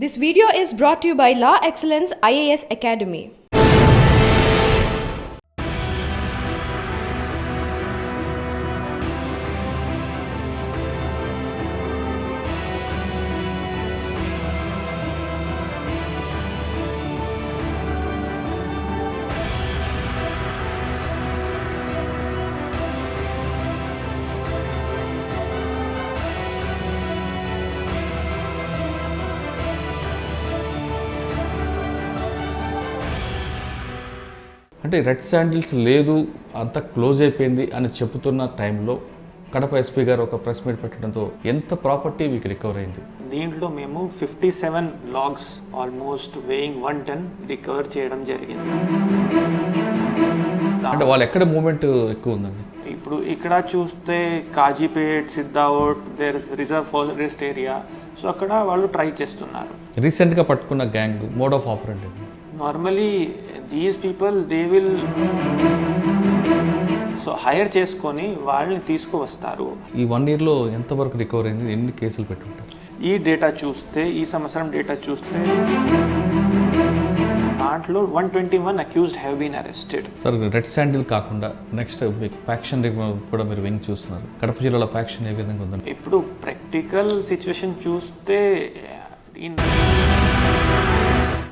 This video is brought to you by Law Excellence IAS Academy. అంటే red sandals లేదు అంత close అయిపోయింది అని చెబుతున్న టైంలో కడప ఎస్పీ గారు ఒక ప్రెస్ మీట్ పెట్టడంతో ఎంత ప్రాపర్టీ మీకు రికవర్ అయింది? దీంట్లో మేము 57 లాగ్స్ ఆల్మోస్ట్ వేయింగ్ 1 టన్ రికవర్ చేయడం జరిగింది. అంటే వాళ్ళు ఎక్కడ మూమెంట్ ఎక్కువ ఉందండి? ఇప్పుడు ఇక్కడ చూస్తే కాజీపేట్, సిద్ధావుట్, there reserve forest area, so అక్కడ వాళ్ళు ట్రై చేస్తున్నారు. రీసెంట్గా పట్టుకున్న gang mode of operandi normally these people they will hire చేసుకొని వాళ్ళని తీసుకువస్తారు. ఈ 1 yearలో ఎంతవరకు రికవర్ అయింది? ఎన్ని కేసులు పెట్టుంటారు? ఈ డేటా చూస్తే, ఈ సంవత్సరం డేటా చూస్తే దాంట్లో 121 accused have been arrested. Sir, red sandal కాకుండా నెక్స్ట్ మీకు ఫ్యాక్షన్ కూడా మీరు వింగ్ చూస్తున్నారు. కడప జిల్లాలో ఫ్యాక్షన్ ఏ విధంగా ఉందండి? ఇప్పుడు ప్రాక్టికల్ సిచ్యువేషన్ చూస్తే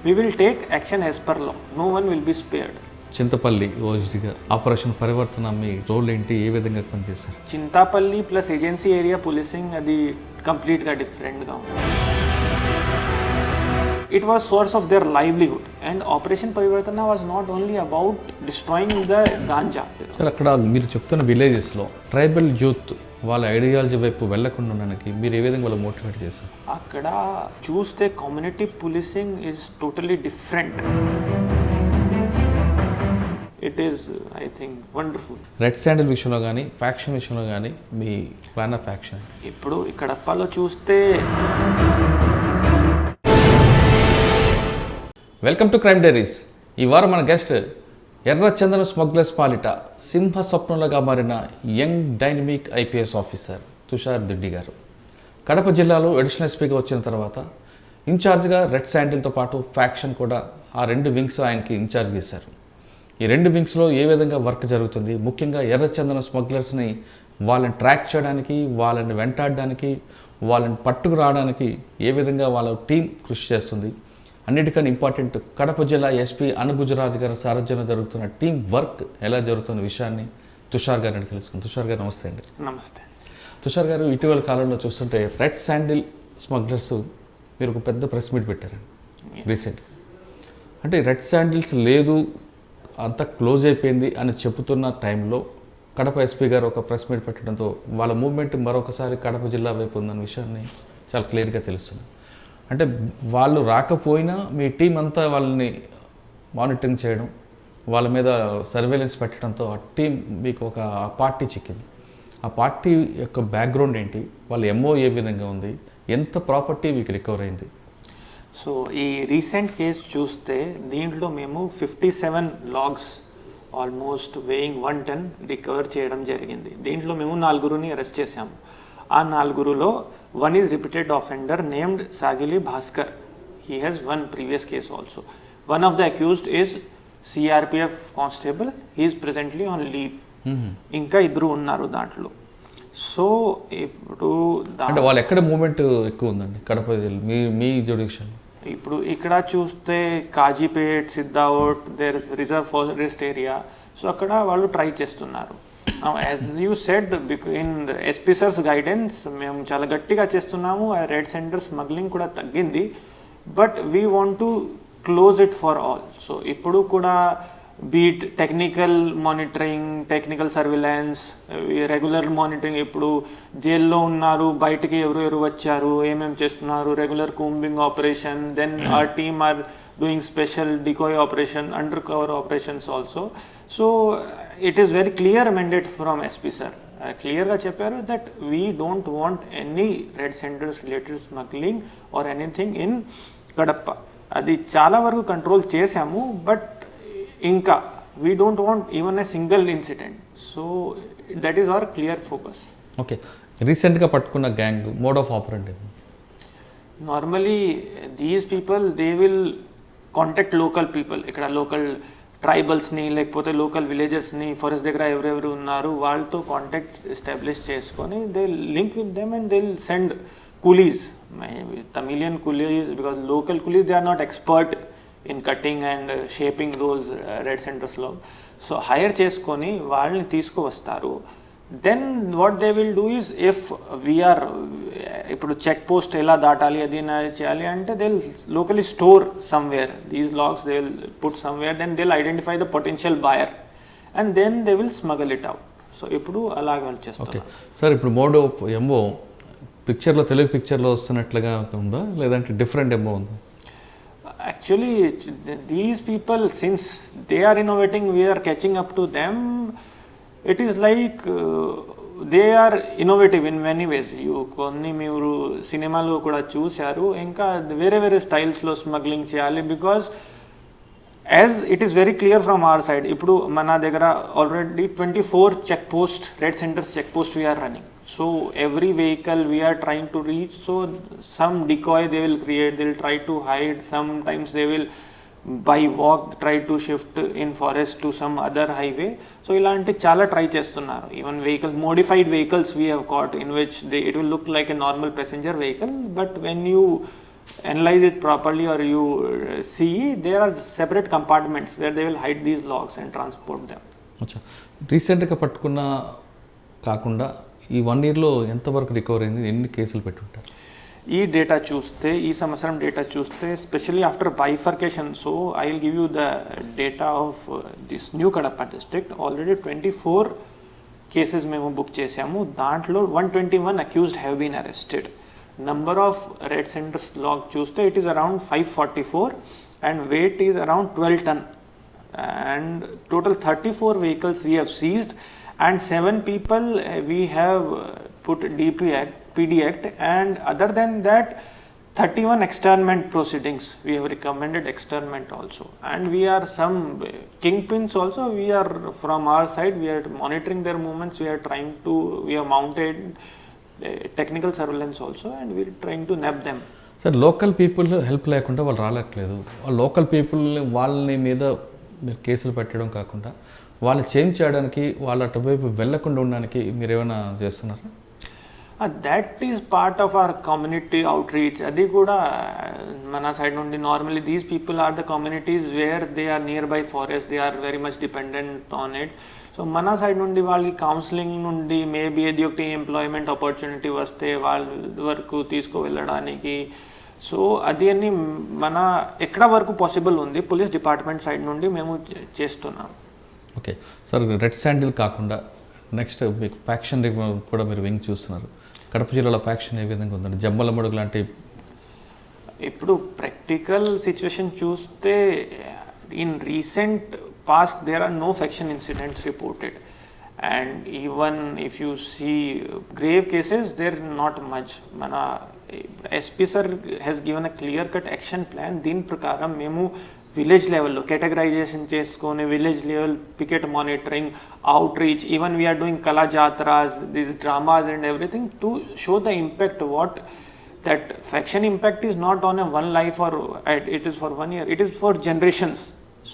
we will take action as per law. No one will be spared. Chintapalli ఓజిగా ఆపరేషన్ పరివర్తన మీ రోల్ ఏంటి? ఏ విధంగా పనిచేశారు? Chintapalli plus agency area policing అది కంప్లీట్గా డిఫరెంట్గా ఉంది. It was source of their livelihood and operation Parivartana was not only about destroying the ganja. Sir, అక్కడ మీరు చెప్తున్న విలేజెస్లో ట్రైబల్ యూత్ వాళ్ళ ఐడియాలజీ వైపు వెళ్లకుండా ఉండడానికి మీరు ఏ విధంగా వాళ్ళు మోటివేట్ చేశారు? అక్కడ చూస్తే community policing is totally different. It is I think wonderful. Red sandal విషయంలో కానీ ఫ్యాక్షన్ విషయంలో కానీ మీ ప్లాన్ ఆఫ్ యాక్షన్? ఇప్పుడు ఇక్కడ అప్పాలో చూస్తే వెల్కమ్ టు క్రైమ్ డైరీస్. ఈ వారం మన గెస్ట్ ఎర్రచందనం స్మగ్లర్స్ పాలిట సింహ స్వప్నంలాగా మారిన young dynamic IPS officer Tushar Diddi గారు. కడప జిల్లాలో అడిషనల్ ఎస్పీగా వచ్చిన తర్వాత ఇన్ఛార్జ్గా రెడ్ శాండిల్తో పాటు ఫ్యాక్షన్ కూడా ఆ 2 వింగ్స్ ఆయనకి ఇన్ఛార్జ్ చేశారు. ఈ 2 వింగ్స్లో ఏ విధంగా వర్క్ జరుగుతుంది, ముఖ్యంగా ఎర్రచందనం స్మగ్లర్స్ని వాళ్ళని ట్రాక్ చేయడానికి, వాళ్ళని వెంటాడడానికి, వాళ్ళని పట్టుకు రావడానికి ఏ విధంగా వాళ్ళ టీం కృషి చేస్తుంది, అన్నిటికన్నా ఇంపార్టెంట్ కడప జిల్లా ఎస్పీ అనుభుజరాజు గారి సారథ్యంలో జరుగుతున్న టీం వర్క్ ఎలా జరుగుతున్న విషయాన్ని తుషార్ గారిని తెలుసుకుంది. తుషార్ గారు నమస్తే అండి. నమస్తే. తుషార్ గారు, ఇటీవల కాలంలో చూస్తుంటే రెడ్ శాండిల్ స్మగ్లర్స్ మీరు ఒక పెద్ద ప్రెస్ మీట్ పెట్టారండి రీసెంట్. అంటే రెడ్ శాండిల్స్ లేదు అంత క్లోజ్ అయిపోయింది అని చెబుతున్న టైంలో కడప ఎస్పీ గారు ఒక ప్రెస్ మీట్ పెట్టడంతో వాళ్ళ మూవ్మెంట్ మరొకసారి కడప జిల్లా వైపు ఉందన్న విషయాన్ని చాలా క్లియర్గా తెలుస్తుంది. అంటే వాళ్ళు రాకపోయినా మీ టీం అంతా వాళ్ళని మానిటరింగ్ చేయడం, వాళ్ళ మీద సర్వేలెన్స్ పెట్టడంతో ఆ టీం మీకు ఒక పార్టీ చిక్కింది. ఆ పార్టీ యొక్క బ్యాక్గ్రౌండ్ ఏంటి, వాళ్ళ ఎంఓ ఏ విధంగా ఉంది, ఎంత ప్రాపర్టీ మీకు రికవర్ అయింది? సో ఈ రీసెంట్ కేసు చూస్తే దీంట్లో మేము 57 లాగ్స్ ఆల్మోస్ట్ వేయింగ్ 1 టన్ రికవర్ చేయడం జరిగింది. దీంట్లో మేము 4 అరెస్ట్ చేశాము. ఆ 4లో 1 is repeated offender named Sagili Bhaskar. He has 1 previous case also. One of the accused is CRPF constable. He is presently on leave. ఇంకా 2 ఉన్నారు దాంట్లో. సో ఇప్పుడు అంటే వాళ్ళు ఎక్కడ మూమెంట్ ఎక్కువ ఉందండి కడప మీ జ్యుడిషియల్? ఇప్పుడు ఇక్కడ చూస్తే కాజీపేట్, సిద్ధావుట్, there reserve forest area, so అక్కడ వాళ్ళు ట్రై చేస్తున్నారు. As you said, in SP sir's guidance మేము చాలా గట్టిగా చేస్తున్నాము. రెడ్ సెంటర్ స్మగ్లింగ్ కూడా తగ్గింది, but we want to close it for all. So ఇప్పుడు కూడా beat technical monitoring, technical surveillance, regular monitoring. ఇప్పుడు జైల్లో ఉన్నారు, బయటికి ఎవరు వచ్చారు, ఏమేమి చేస్తున్నారు, regular combing operation, then our team are doing special decoy operation, undercover operations also. So it is very clear mandate from SP sir. Clearగా చెప్పారు that we don't want any red centers related smuggling or anything in Kadapa. అది చాలా వరకు control చేశాము, but ఇంకా we don't want even a single incident. So that is our clear focus. Okay, రీసెంట్గా పట్టుకున్న gang mode of operandi? Normally, these people, they will contact local people. ఇక్కడ local ట్రైబల్స్ని లేకపోతే లోకల్ విలేజెస్ని ఫారెస్ట్ దగ్గర ఎవరెవరు ఉన్నారు వాళ్ళతో కాంటాక్ట్ ఎస్టాబ్లిష్ చేసుకొని they link with them and they will send coolies, Tamilian coolies, because local coolies they are not expert in cutting and shaping those red సెంటర్స్లో. సో హైర్ చేసుకొని వాళ్ళని తీసుకువస్తారు. Then what they will do is, if we are ఇప్పుడు check post ఎలా దాటాలి అది చేయాలి అంటే they will locally store somewhere these logs, they will put somewhere, then they will identify the potential buyer and then they will smuggle it out. So ఇప్పుడు అలాగే వాళ్ళు చేస్తారు. సార్ ఇప్పుడు మోడో ఎంఓ పిక్చర్లో, తెలుగు పిక్చర్లో వస్తున్నట్లుగా ఉందా లేదంటే డిఫరెంట్ ఎంఓ ఉందా? Actually, these people, since they are innovating, we are catching up to them. It is like they are innovative in many ways. You కొన్ని మీరు సినిమాలో కూడా చూశారు, ఇంకా వేరే వేరే స్టైల్స్లో స్మగ్లింగ్ చేయాలి. Because as it is very clear from our side, ఇప్పుడు మన దగ్గర already 24 check post, red sanders check post we're running. So every vehicle we are trying to reach, so some decoy they will create, they will try to hide, sometimes they will by walk try to shift in forest to some other highway. So ilanti chala try chestunnaru. Even vehicle, modified vehicles we have caught in which it will look like a normal passenger vehicle, but when you analyze it properly or you see, there are separate compartments where they will hide these logs and transport them. అచ్చా, రీసెంట్గా పట్టుకున్న కాకుండా ఈ 1 yearలో ఎంతవరకు recover అయింది, ఎన్ని కేసులు పెట్టుంటారు? ఈ డేటా చూస్తే, ఈ సంవత్సరం డేటా చూస్తే, specially after bifurcation, so I will give you the data of this new Kadapa district. Already 24 cases మేము బుక్ చేసాము. దాంట్లో 121 accused have been arrested. Number of red sanders log చూస్తే it is around 544 and weight is around 12 ton. And total 34 vehicles we have seized and 7 people we have put DP Act, PD Act, and other than that 31 externment proceedings we have recommended externment also. And we are some kingpins also, we are from our side, we are monitoring their movements, we are trying to, we have mounted technical surveillance also and we are trying to nab them. Sir, local people help లేకుండా వాళ్ళు రాలేట్లేదు. Local people వాళ్ళని మీద మీరు కేసులు పెట్టడం కాకుండా వాళ్ళు change చేయడానికి, వాళ్ళ అటువైపు వెళ్లకుండా ఉండడానికి మీరు ఏమైనా చేస్తున్నారా? That is part of our community outreach. అది కూడా మన సైడ్ నుండి normally these people are the communities where they are nearby forest, they are very much dependent on it. So మన సైడ్ నుండి వాళ్ళకి కౌన్సిలింగ్ నుండి maybe ఏది ఒకటి ఎంప్లాయ్మెంట్ ఆపర్చునిటీ వస్తే వాళ్ళ వరకు తీసుకువెళ్ళడానికి, సో అది అన్ని మన ఎక్కడ వరకు పాసిబుల్ ఉంది పోలీస్ డిపార్ట్మెంట్ సైడ్ నుండి మేము చేస్తున్నాం. ఓకే సార్, రెడ్ శాండిల్ కాకుండా నెక్స్ట్ మీకు ఫ్యాక్షన్ కూడా మీరు వింగ్ చూస్తున్నారు. కడప జిల్లాలో ఫ్యాక్షన్ ఏ విధంగా ఉందండి? జమ్మల మడుగు లాంటి ఇప్పుడు ప్రాక్టికల్ సిచ్యువేషన్ చూస్తే in recent past there are no faction incidents reported. And even if you see grave cases, there are not much. Mana SP sir has given a clear cut action plan. Din prakaram memu village level lo categorization cheskone, village level picket monitoring, outreach, even we are doing kala jatras, these dramas and everything to show the impact. What that faction impact is not on a one life or it is for 1 year, it is for generations.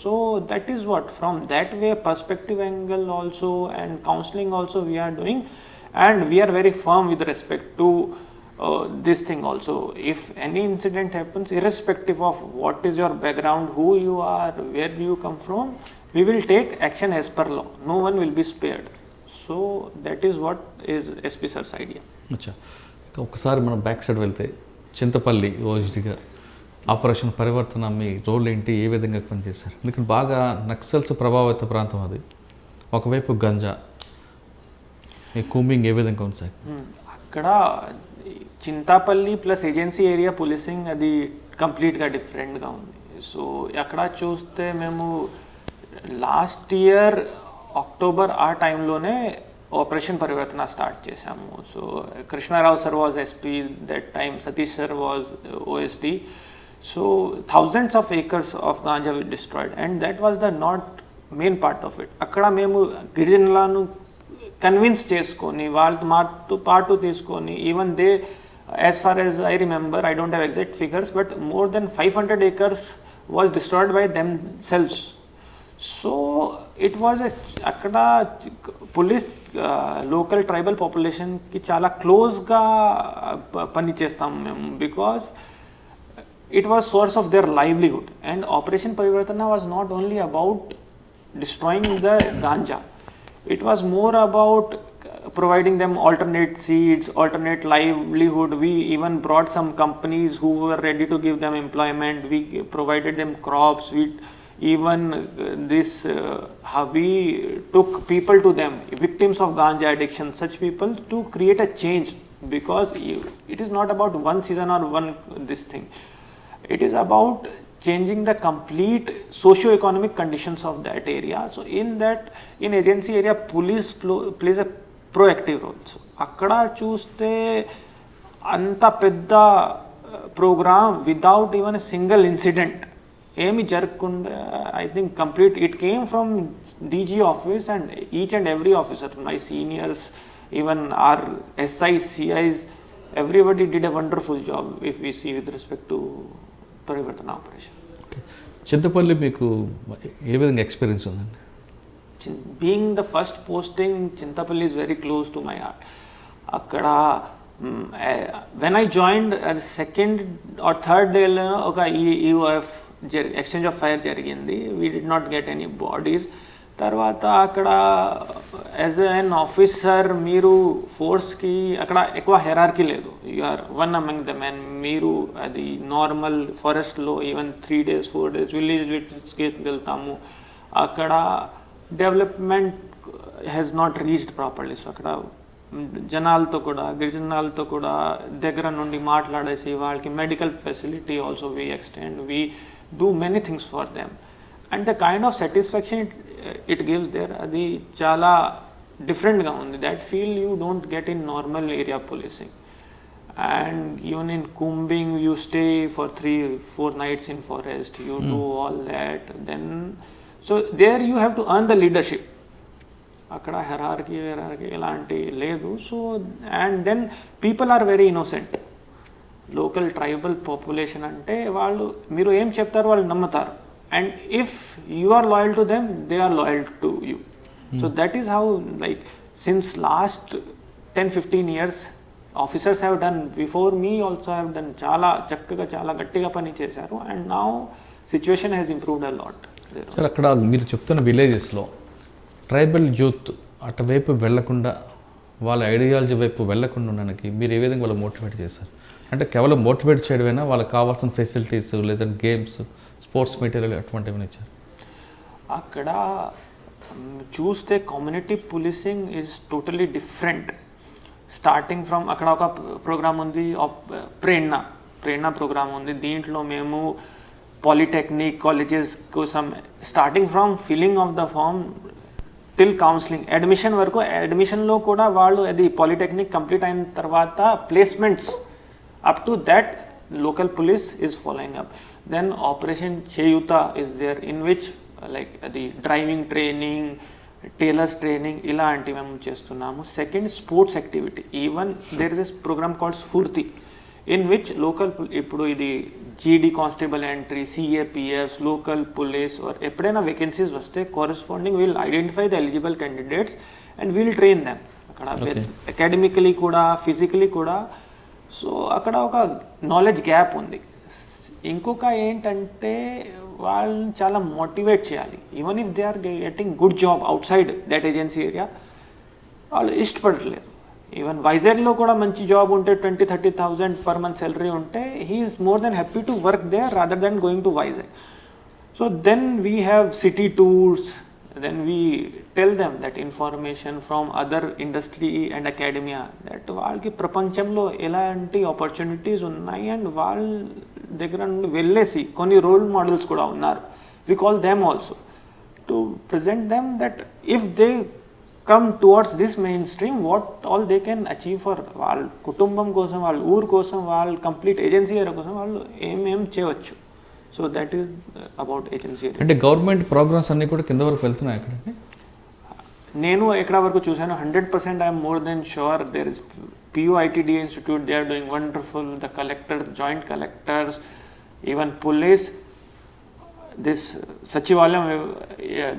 So that is what, from that way perspective angle also and counseling also we are doing, and we are very firm with respect to this thing also. If any incident happens, irrespective of what is your background, who you are, where do you come from, we will take action as per law. No one will be spared. So that is what is SP sir's idea. అచ్చా, ఒకసారి మనం back side వెళ్తే Chintapalli ఓజిడిగా operation Parivartana మీ role ఏంటి, ఏ విధంగా పనిచేశారు? ఎందుకంటే బాగా నక్సల్స్ ప్రభావిత ప్రాంతం అది. ఒకవైపు గంజా, ఈ కూంబింగ్ ఏ విధంగా ఉంది సార్? అక్కడ Chintapalli plus agency area policing అది కంప్లీట్గా డిఫరెంట్గా ఉంది. సో అక్కడ చూస్తే మేము లాస్ట్ ఇయర్ అక్టోబర్ ఆ టైంలోనే ఆపరేషన్ పరివర్తన స్టార్ట్ చేశాము. So Krishnarao sir was SP that time, Satish sir was OSD. So thousands of acres of ganja were destroyed and that was the not main part of it. అక్కడ మేము గిరిజనులను convince చేసుకొని వాళ్ళతో మాతో పాటు తీసుకొని even they as far as I remember, I don't have exact figures, but more than 500 acres was destroyed by themselves. So it was అక్కడ police local tribal పాపులేషన్కి చాలా క్లోజ్గా పని చేస్తాం మేము, because it was source of their livelihood. And Operation Parivartana was not only about destroying the ganja, it was more about providing them alternate seeds, alternate livelihood. We even brought some companies who were ready to give them employment. We provided them crops. We even how we took people to them, victims of ganja addiction, such people, to create a change, because it is not about one season or one this thing. It is about changing the complete socio-economic conditions of that area. So in agency area, police plays a proactive role. So akkada chuste anta pedda program without even a single incident emi jargunda, I think complete, it came from DG office, and each and every officer, my seniors, even our SIs, CIs, everybody did a wonderful job if we see with respect to Parivartana operation. Chintapalli మీకు ఏ విధంగా experience ఉందండి? Being the first posting, Chintapalli is very close to my heart. అక్కడ when I joined second or third డేలో ఒక EOF exchange of fire జరిగింది. We did not get any bodies. తర్వాత అక్కడ యాజ్ ఎన్ ఆఫీసర్ మీరు ఫోర్స్కి అక్కడ ఎక్కువ హెరార్కీ లేదు. You are one among the men. మీరు అది నార్మల్ ఫారెస్ట్లో ఈవెన్ 3 days 4 days విలేజ్కి వెళ్తాము. అక్కడ development has not reached properly. So అక్కడ జనాలతో కూడా, గిరిజనాలతో కూడా దగ్గర నుండి మాట్లాడేసి వాళ్ళకి medical facility also we extend, we do many things for them. And the kind of satisfaction it gives there, అది చాలా డిఫరెంట్గా ఉంది. that feel you don't get in normal area policing. And even in Kumbing you stay for 3-4 nights in forest, you do all that, then so there you have to earn the leadership. అక్కడ hierarchy ఎలాంటి లేదు. So and then people are very innocent. Local tribal population అంటే వాళ్ళు మీరు ఏం చెప్తారో వాళ్ళు నమ్ముతారు. And if you are loyal to them, they are loyal to you. So that is how, like, since last 10-15 years, officers have done, before me also have done, chala chakkaga chala gattiga pani chesaru, and now situation has improved a lot. Sir, అక్కడ మీరు చెప్తున్న విలేజెస్లో tribal youth అటువైపు వెళ్లకుండా, వాళ్ళ ideology వైపు వెళ్లకుండా ఉండడానికి మీరు ఏ విధంగా వాళ్ళు మోటివేట్ చేశారు? అంటే కేవలం మోటివేట్ చేయడమేనా, వాళ్ళకి కావాల్సిన ఫెసిలిటీస్ లేదా గేమ్స్, స్పోర్ట్స్ మెటీరియల్ అటువంటివి ఇచ్చారు? అక్కడ చూస్తే community policing is totally different. Starting from అక్కడ ఒక ప్రోగ్రామ్ ఉంది, ప్రేరణ ప్రోగ్రామ్ ఉంది. దీంట్లో మేము పాలిటెక్నిక్ కాలేజెస్ కోసం starting from filling of the form till counselling, admission వరకు, అడ్మిషన్లో కూడా వాళ్ళు అది పాలిటెక్నిక్ కంప్లీట్ అయిన తర్వాత placements, up to that local police is following up. Then Operation Cheyuta is there, in which like the driving training, tailors training, ఇలాంటి మేము చేస్తున్నాము. Second, sports activity. Even there is a program called Sphoorthi, in which local, ఇప్పుడు ఇది GD constable entry, CAPFs, local police, ఎప్పుడైనా vacancies వస్తే corresponding will identify the eligible candidates and will train them. అక్కడ academically కూడా, physically కూడా. So అక్కడ ఒక knowledge gap ఉంది. ఇంకొక ఏంటంటే వాళ్ళని చాలా మోటివేట్ చేయాలి. Even if they are getting good job outside that agency area, వాళ్ళు ఇష్టపడట్లేదు. ఈవెన్ వైజాగ్లో కూడా మంచి జాబ్ ఉంటే 20-30,000 per month salary ఉంటే he is more than happy to work there rather than going to Vizag. So then we have city tours. Then we tell them that information from other industry and academia, that వాళ్ళకి ప్రపంచంలో ఎలాంటి opportunities ఉన్నాయి and వాళ్ళ దగ్గర నుండి వెళ్ళేసి కొన్ని role models కూడా ఉన్నారు. we call them also to present them that if they come towards this mainstream, what all they can achieve for వాళ్ళ కుటుంబం కోసం, వాళ్ళ ఊరు కోసం, వాళ్ళ కంప్లీట్ ఏజెన్సీ ఏరియా కోసం వాళ్ళు ఏమేం చేయవచ్చు. So that is about agency. అంటే గవర్నమెంట్ ప్రోగ్రామ్స్ అన్నీ కూడా కింద వరకు వెళ్తున్నాయి అక్కడికి? నేను ఎక్కడ వరకు చూశాను 100% I'm more than sure there is PUITD Institute, they are doing wonderful. The collectors, joint collectors, even police, this Sachivalayam,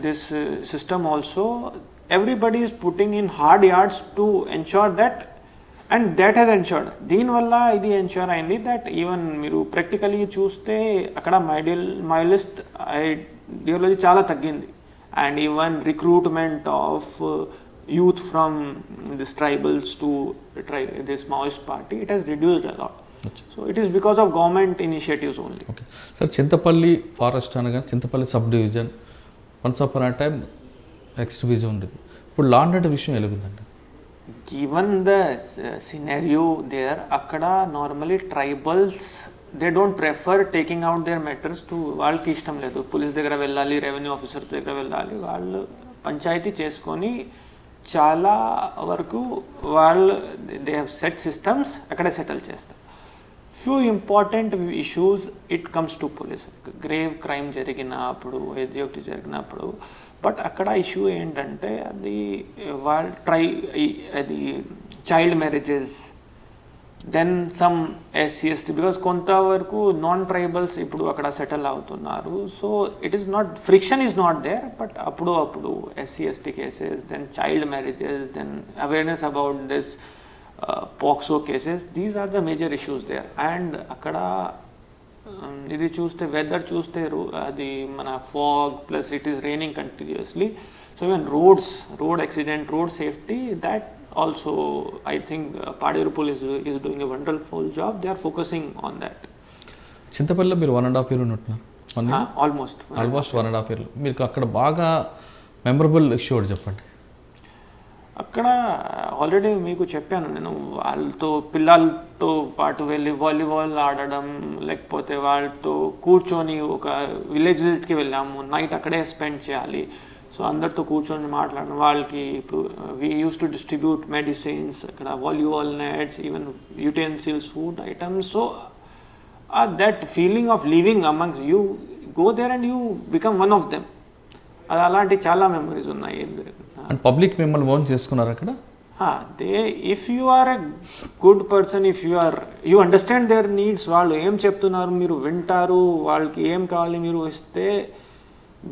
this system also, everybody is putting in hard yards to ensure that, and that has ensured. దీనివల్ల ఇది ensure అయింది that even మీరు practically చూస్తే అక్కడ my list ideology చాలా తగ్గింది. And even recruitment of youth from these tribals to this Maoist party, it has reduced a lot. So it is because of government initiatives only. Okay sir, Chintapalli forest అనగా Chintapalli sub division once upon a time ex division ఉండేది. ఇప్పుడు లా and order విషయం ఎలుగుందండి. Given the scenario there, akkada normally tribals, they don't prefer taking out their matters to వాళ్ళకి ఇష్టం లేదు, police దగ్గర వెళ్ళాలి, revenue officers దగ్గర వెళ్ళాలి, వాళ్ళు పంచాయతీ చేసుకొని చాలా వరకు వాళ్ళు దే హ్యావ్ సెట్ సిస్టమ్స్ అక్కడే సెటిల్ చేస్తారు. Few important issues it comes to police, grave crime జరిగినప్పుడు, ఏది ఒకటి జరిగినప్పుడు. బట్ అక్కడ ఇష్యూ ఏంటంటే అది వాళ్ళు అది child marriages, then some SC/ST, because కొంతవరకు నాన్ ట్రైబల్స్ ఇప్పుడు అక్కడ సెటిల్ అవుతున్నారు. So it is not, friction is not there, but అప్పుడు SC/ST cases, then child marriages, then awareness about this POCSO cases, these are the major issues there. And అక్కడ ఇది చూస్తే weather చూస్తే అది మన fog plus it is raining continuously. So even road accident, road safety, that also I think Paderu police is doing a wonderful job. They are focusing on that. చింతపల్లిలో మీరు 1.5 years ఉంటున్నారు. Almost 1.5 years. మీకు అక్కడ బాగా memorable issue ఒకటి చెప్పండి. అక్కడ already మీకు చెప్పాను నేను, వాళ్ళతో పిల్లలతో పాటు వెళ్ళి వాలీబాల్ ఆడడం, లేకపోతే వాళ్ళతో కూర్చొని ఒక విలేజ్ విజిట్కి వెళ్ళాము, నైట్ అక్కడే స్పెండ్ చేయాలి. సో అందరితో కూర్చొని మాట్లాడడం, వాళ్ళకి ఇప్పుడు we use to distribute medicines, అక్కడ volleyball nets, even utensils, food items. So that feeling of living among you go there and you become one of them, అది అలాంటి చాలా మెమరీస్ ఉన్నాయి. అండ్ పబ్లిక్ మిమ్మల్ని ఓన్ చేసుకున్నారు అక్కడ. They if you are a good person, if you understand their needs, వాళ్ళు ఏం చెప్తున్నారు మీరు వింటారు, వాళ్ళకి ఏం కావాలి మీరు ఇస్తే,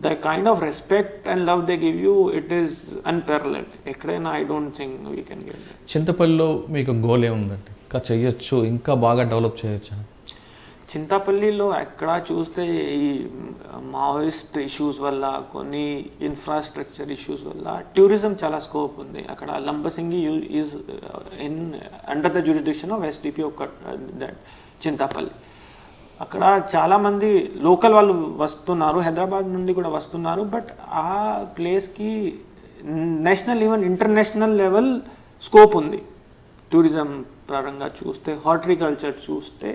the kind of respect and love they give you, it is unparalleled. ఎక్కడైనా I don't think we can get that. చింతపల్లిలో మీకు గోల్ ఏముందండి, ఇంకా చేయొచ్చు, ఇంకా బాగా డెవలప్ చేయొచ్చు? చింతపల్లిలో ఎక్కడ చూస్తే ఈ మావోయిస్ట్ ఇష్యూస్ వల్ల, కొన్ని ఇన్ఫ్రాస్ట్రక్చర్ ఇష్యూస్ వల్ల టూరిజం చాలా స్కోప్ ఉంది. అక్కడ Lambasingi is in under the jurisdiction of SDP of that Chintapalli. అక్కడ చాలామంది లోకల్ వాళ్ళు వస్తున్నారు, హైదరాబాద్ నుండి కూడా వస్తున్నారు. బట్ ఆ ప్లేస్కి national even international level scope ఉంది టూరిజం పరంగా చూస్తే, హార్టికల్చర్ చూస్తే.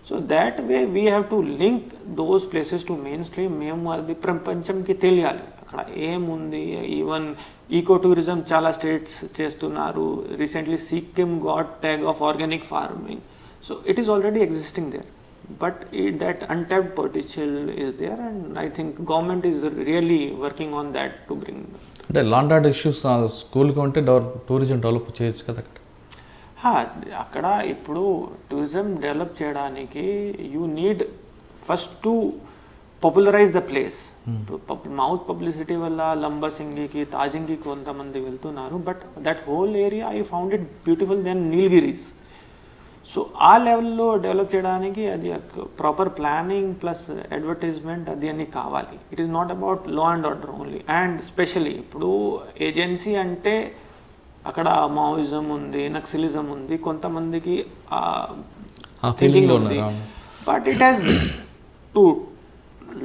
So that way we have to link those places to mainstream. మేము అది ప్రపంచంకి తెలియాలి అక్కడ ఏముంది. ఈవెన్ ఈకో టూరిజం చాలా స్టేట్స్ చేస్తున్నారు. Recently Sikkim got tag of organic farming. So it is already existing there. But that untapped potential is there, and I think government is really working on that to bring. అంటే land order issues స్కూల్కి ఉంటే tourism develop చేయొచ్చు కదా అక్కడ. అక్కడ ఇప్పుడు tourism develop చేయడానికి you need first to popularize the place. Mouth publicity వల్ల లంబసింగికి, తాజింగికి కొంతమంది వెళ్తున్నారు. But that whole area I found it beautiful than Nilgiris. So ఆ లెవెల్లో డెవలప్ చేయడానికి అది ప్రాపర్ ప్లానింగ్ ప్లస్ అడ్వర్టైజ్మెంట్ అది అన్నీ కావాలి. It is not about law and order only. And specially ఇప్పుడు ఏజెన్సీ అంటే అక్కడ మావోయిజం ఉంది, నక్సలిజం ఉంది, కొంతమందికి థింకింగ్ ఉంది. But it has to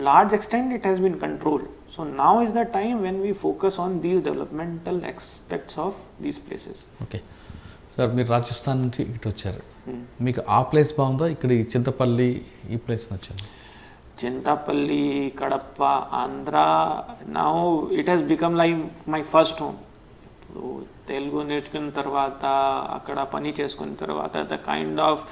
large extent it has been controlled. So now is the time when we focus on these developmental aspects of these places. Okay sir, మీరు రాజస్థాన్ నుంచి ఇటు వచ్చారు. మీకు ఆ ప్లేస్ బాగుందా, ఇక్కడ ఈ చింతపల్లి ఈ ప్లేస్ నచ్చింది? Chintapalli, Kadapa, Andhra, now it has become like my first home. ఇప్పుడు తెలుగు నేర్చుకున్న తర్వాత, అక్కడ పని చేసుకున్న తర్వాత, the kind of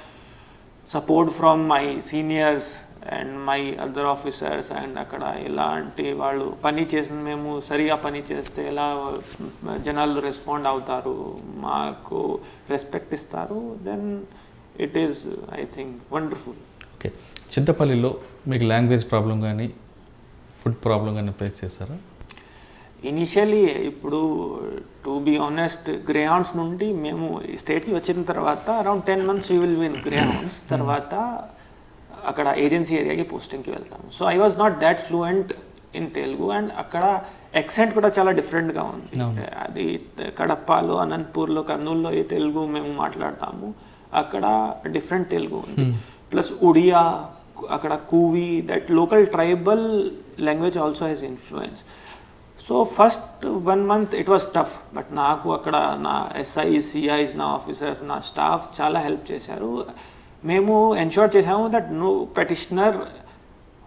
support from my seniors, and my other officers and అక్కడ ఎలాంటి వాళ్ళు పని చేసిన మేము సరిగా పని చేస్తే ఎలా జనాలు రెస్పాండ్ అవుతారు, మాకు రెస్పెక్ట్ ఇస్తారు, then it is I think wonderful. Okay, చింతపల్లిలో మీకు లాంగ్వేజ్ ప్రాబ్లం కానీ ఫుడ్ ప్రాబ్లం కానీ ఫేస్ చేశారా? ఇనిషియలీ ఇప్పుడు టు బీ ఆనెస్ట్ గ్రేహౌండ్స్ నుండి మేము స్టేట్కి వచ్చిన తర్వాత around 10 months we will win Greyhounds, తర్వాత అక్కడ ఏజెన్సీ ఏరియాకి పోస్టింగ్కి వెళ్తాము. So I was not that fluent in Telugu and అక్కడ యాక్సెంట్ కూడా చాలా డిఫరెంట్గా ఉంది. అది కడపలో, అనంతపూర్లో, కర్నూలులో ఏ తెలుగు మేము మాట్లాడతాము అక్కడ డిఫరెంట్ తెలుగు ఉంది. ప్లస్ ఉడియా, అక్కడ Kuvi, that local tribal language also has influence. So first 1 month it was tough, but నాకు అక్కడ నా ఎస్ఐ, సిఐస్, నా ఆఫీసర్స్, నా స్టాఫ్ చాలా హెల్ప్ చేశారు. మేము ఎన్ష్యూర్ చేసాము that no petitioner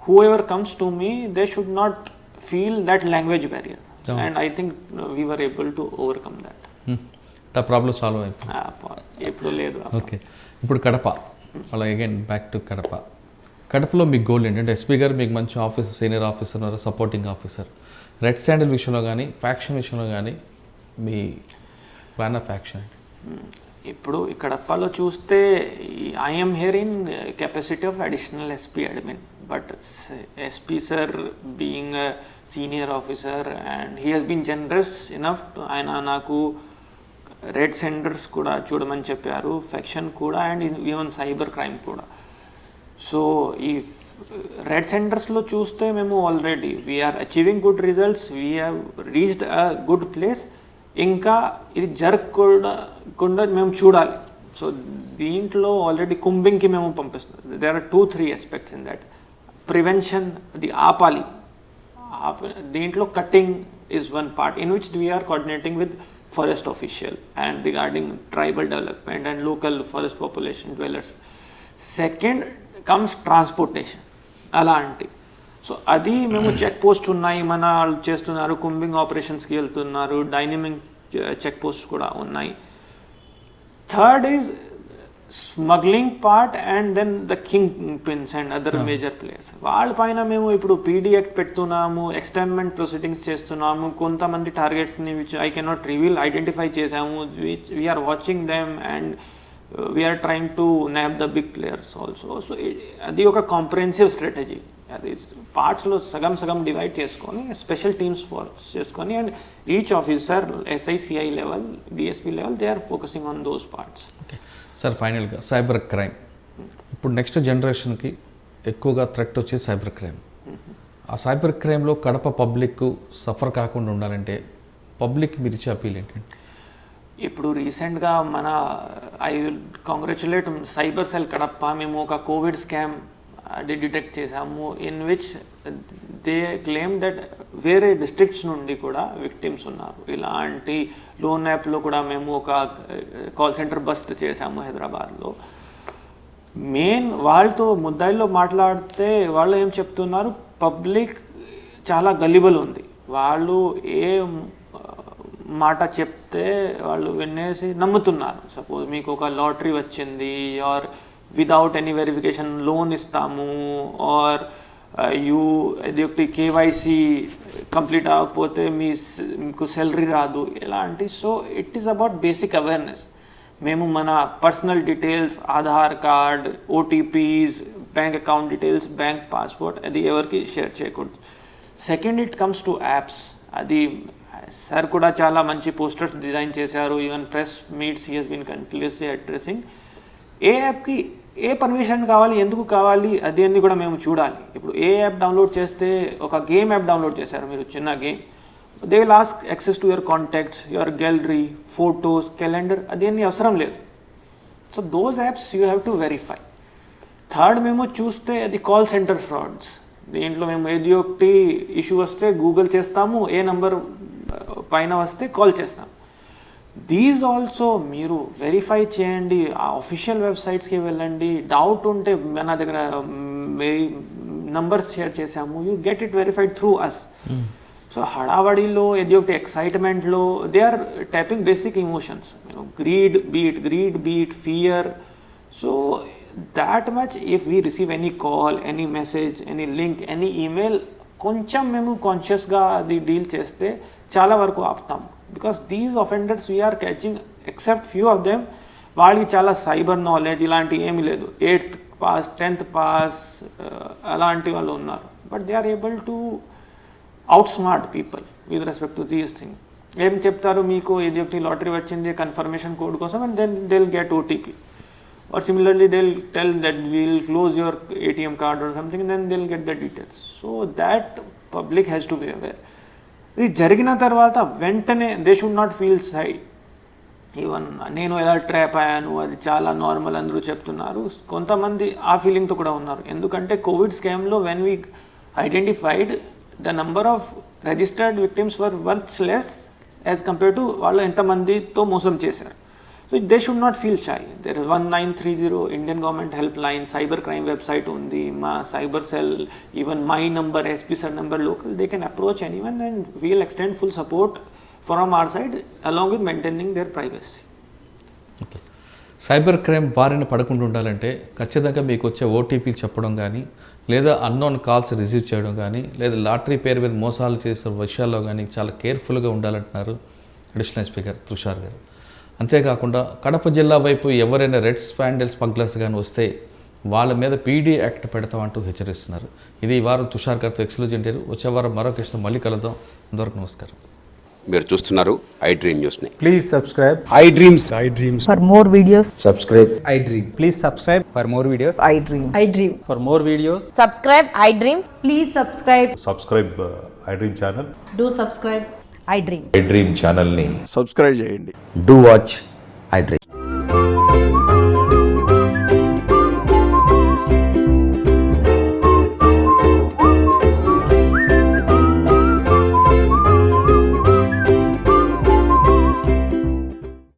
who ever comes to me they should not feel that language barrier and I think we were able to overcome that. ఆ ప్రాబ్లం సాల్వ్ అయిపోయింది, ఎప్పుడు లేదు. ఓకే, ఇప్పుడు కడప, అలా అగైన్ బ్యాక్ టు కడప. కడపలో మీ goal ఏంటంటే SP గారు మీకు మంచి ఆఫీసర్, సీనియర్ ఆఫీసర్ ఉన్నారు, సపోర్టింగ్ ఆఫీసర్. రెడ్ శాండిల్ విషయంలో కానీ ఫ్యాక్షన్ విషయంలో కానీ మీ ప్లాన్ ఆఫ్ యాక్షన్? ఇప్పుడు కడపలో చూస్తే I'm here in capacity of additional SP admin, but SP sir being a senior officer and he Hess been generous enough, ఆయన నాకు రెడ్ సెంటర్స్ కూడా చూడమని చెప్పారు, ఫ్యాక్షన్ కూడా అండ్ ఈవెన్ సైబర్ క్రైమ్ కూడా. సో ఈ రెడ్ సెంటర్స్లో చూస్తే మేము already we're achieving good results, we have reached a good place. ఇంకా ఇది జరగకుండా మేము చూడాలి. సో దీంట్లో ఆల్రెడీ కుంబింగ్కి మేము పంపిస్తున్నాం. There are 2-3 aspects in that. Prevention, అది ఆపాలి. దీంట్లో cutting is one part in which we're coordinating with forest official and regarding tribal development and local forest population dwellers. Second comes transportation అలాంటి. So అది మేము check post ఉన్నాయి, మన వాళ్ళు చేస్తున్నారు, కుంబింగ్ ఆపరేషన్స్కి వెళ్తున్నారు, డైనమిక్ చెక్ పోస్ట్ కూడా ఉన్నాయి. Third is smuggling part and then the kingpins and other major players. వాళ్ళ పైన మేము ఇప్పుడు పీడీ యాక్ట్ పెడుతున్నాము, ఎక్స్టెన్మెంట్ ప్రొసీడింగ్స్ చేస్తున్నాము. కొంతమంది టార్గెట్స్ని which I cannot reveal identify చేసాము, which we're watching them and we're trying to nab the big players also. So అది ఒక కాంప్రహెన్సివ్ స్ట్రాటజీ. అది పార్ట్స్లో సగం డివైడ్ చేసుకొని స్పెషల్ టీమ్స్ ఫోర్స్ చేసుకొని and each officer SI CI level, DSP level they are focusing on those parts. Okay sir, ఫైనల్గా cyber crime. ఇప్పుడు next జనరేషన్కి ఎక్కువగా థ్రెట్ వచ్చేది సైబర్ క్రైమ్. ఆ సైబర్ క్రైమ్లో కడప పబ్లిక్ సఫర్ కాకుండా ఉండాలంటే పబ్లిక్ మీరు ఇచ్చే అపీల్ ఏంటంటే? ఇప్పుడు రీసెంట్గా మన I will congratulate cyber cell Kadapa. మేము ఒక కోవిడ్ స్కామ్ అది డిటెక్ట్ చేసాము in which they claim that వేరే డిస్ట్రిక్ట్స్ నుండి కూడా విక్టిమ్స్ ఉన్నారు. ఇలాంటి లోన్ యాప్లో కూడా మేము ఒక కాల్ సెంటర్ బస్ట్ చేసాము హైదరాబాద్లో. మెయిన్ వాళ్ళతో ముద్దాయిల్లో మాట్లాడితే వాళ్ళు ఏం చెప్తున్నారు, పబ్లిక్ చాలా గలిబుల్ ఉంది. వాళ్ళు ఏ మాట చెప్తే వాళ్ళు వినేసి నమ్ముతున్నారు. సపోజ్ మీకు ఒక లాటరీ వచ్చింది or without any verification loan ఇస్తాము ఆర్ ఇది ఒకటి కేవైసీ కంప్లీట్ అవ్వకపోతే మీకు శాలరీ రాదు ఇలాంటి. So it is about basic awareness. మేము మన personal details, Aadhaar card, OTPs, bank account details, bank passport అది ఎవరికి షేర్ చేయకూడదు. Second, it comes to apps. అది సార్ కూడా చాలా మంచి పోస్టర్స్ డిజైన్ చేశారు. Even press meets he Hess been continuously addressing. ఏ యాప్కి ఏ పర్మిషన్ కావాలి, ఎందుకు కావాలి, అది అన్నీ కూడా మేము చూడాలి. ఇప్పుడు ఏ యాప్ డౌన్లోడ్ చేస్తే, ఒక గేమ్ యాప్ డౌన్లోడ్ చేశారు మీరు, చిన్న game, they will ask access to your contacts, your gallery, photos, calendar, అది అన్నీ అవసరం లేదు. So those apps you have to verify. Third, మేము చూస్తే అది కాల్ సెంటర్ ఫ్రాడ్స్. దీంట్లో మేము ఏది ఒకటి ఇష్యూ వస్తే గూగుల్ చేస్తాము, ఏ నంబర్ పైన వస్తే కాల్ చేస్తాం. దీస్ ఆల్సో మీరు వెరిఫై చేయండి, ఆ అఫీషియల్ వెబ్సైట్స్కి వెళ్ళండి. డౌట్ ఉంటే మన దగ్గర నంబర్స్ షేర్ చేసాము, you get it verified through us. So హడావడిలో ఏది ఒకటి ఎక్సైట్మెంట్లో they are tapping basic emotions. Greed be it fear. So that much, if we receive any call, any message, any link, any email, కొంచెం మేము కాన్షియస్గా అది deal చేస్తే చాలా వరకు ఆపుతాం. Because these offenders we're catching, except few of them, వాళ్ళకి చాలా సైబర్ నాలెడ్జ్ ఇలాంటి ఏమీ లేదు, 8th పాస్ 10th పాస్ అలాంటి వాళ్ళు ఉన్నారు. But they are able to outsmart people with respect to these thing. ఏం చెప్తారు, మీకు ఇది ఒకటి లాటరీ వచ్చింది కన్ఫర్మేషన్ కోడ్ కోసం, and then they will get OTP. Or similarly, they'll tell that we'll close your ATM card or something, and then they'll get the details. So that public has to be aware. ఇది జరిగిన తర్వాత వెంటనే they should not feel shy. Even నేను ఎలా trap అయ్యాను అది చాలా normal అందరూ చెప్తున్నారు. కొంతమంది ఆ ఫీలింగ్తో కూడా ఉన్నారు. ఎందుకంటే కోవిడ్ స్కామ్లో when we identified the number of registered victims were much less as compare to వాళ్ళు ఎంతమందితో మోసం చేశారు. So they should not feel shy. There is 1930 Indian government helpline, cyber crime website undi, ma cyber cell, even my number, SP sir number local, they can approach anyone and we will extend full support from our side along with maintaining their privacy. Okay, cyber crime బారిన పడకుండా ఉండాలంటే ఖచ్చితంగా మీకు వచ్చే OTP చెప్పడం కానీ, లేదా unknown calls receive చేయడం కానీ, లేదా లాటరీ పేరు మీద మోసాలు చేసే విషయాల్లో కానీ చాలా కేర్ఫుల్గా ఉండాలంటున్నారు అడిషనల్ స్పీకర్ తుషార్ గారు. అంతేకాకుండా కడప జిల్లా వైపు ఎవరైనా రెడ్ స్పాండిల్ స్మగ్లర్స్ కానీ వస్తే వాళ్ళ మీద పీడీ యాక్ట్ పెడతామంటూ హెచ్చరిస్తున్నారు. ఇది ఈ వారం తుషార్ గారితో ఎక్స్క్లూజివ్ ఇంటర్వ్యూ. వచ్చే వారం మరొక ఇష్టం మళ్ళీ కలుద్దాం. అందరికీ నమస్కారం. మీరు చూస్తున్నారు ఐ డ్రీమ్ న్యూస్ని. Please subscribe. I dreams. For more videos, Subscribe. I Dream. Please subscribe for more videos. I dream. I dream. For more videos, Subscribe, I dream. Please subscribe. Subscribe I dream channel. Do subscribe. I dream. I dream ఛానల్ని subscribe చేయండి. do watch I Dream.